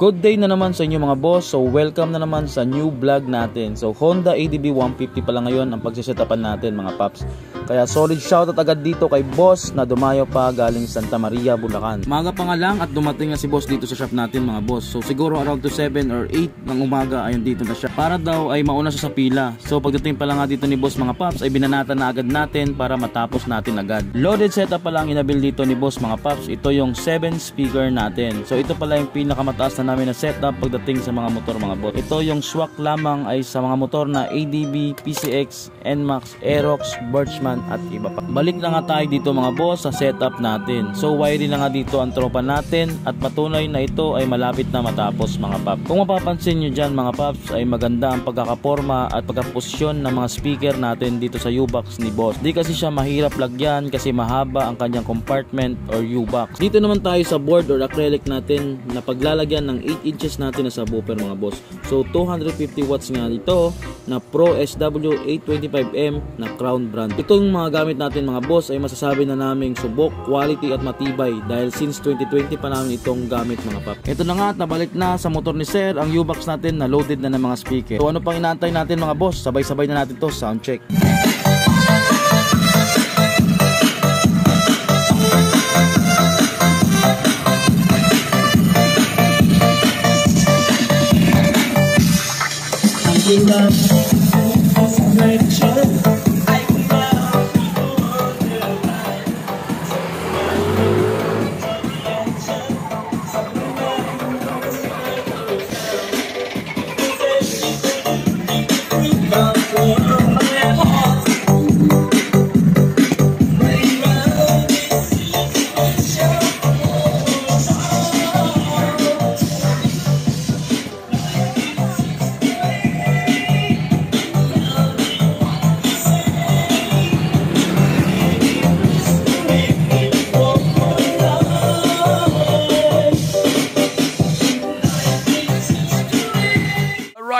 Good day na naman sa inyo mga boss. So welcome na naman sa new vlog natin. So Honda ADB 150 pala ngayon ang pagsisetapan natin mga paps. Kaya solid shoutout agad dito kay boss na dumayo pa galing Santa Maria, Bulacan. Maga pa nga lang at dumating na si boss dito sa shop natin mga boss. So siguro around to 7 or 8 ng umaga ayun dito na siya. Para daw ay mauna siya sa pila. So pagdating pa lang nga dito ni boss mga paps ay binanatan na agad natin para matapos natin agad. Loaded setup pa lang inabil dito ni boss mga paps. Ito yung 7 speaker natin. So ito pala yung pinakamataas na namin na setup pagdating sa mga motor mga boss. Ito yung swak lamang ay sa mga motor na ADB, PCX, NMAX, Aerox, Birchman at iba pa. Balik na nga tayo dito mga boss sa setup natin. So wiring na nga dito ang tropa natin at patunay na ito ay malapit na matapos mga paps. Kung mapapansin nyo dyan mga paps ay maganda ang pagkakaporma at pagkaposisyon ng mga speaker natin dito sa U-box ni boss. Di kasi siya mahirap lagyan kasi mahaba ang kanyang compartment or U-box. Dito naman tayo sa board or acrylic natin na paglalagyan ng 8 inches natin na subwoofer mga boss. So 250 watts nga dito na Pro SW 825M na Crown brand. Itong mga gamit natin mga boss ay masasabi na naming subok, quality at matibay dahil since 2020 pa namin itong gamit mga pap. Ito na nga at nabalik na sa motor ni sir ang U-box natin na loaded na ng mga speaker. So ano pang inaantay natin mga boss? Sabay-sabay na natin to sound check.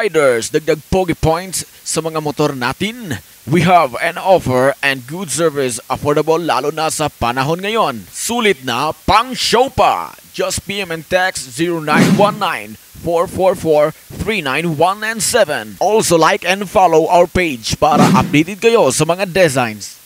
Riders, dagdag pogi points sa mga motor natin. We have an offer and good service, affordable lalo na sa panahon ngayon. Sulit na pang show pa. Just PM and text 0919-444-39197. Also like and follow our page para updated kayo sa mga designs.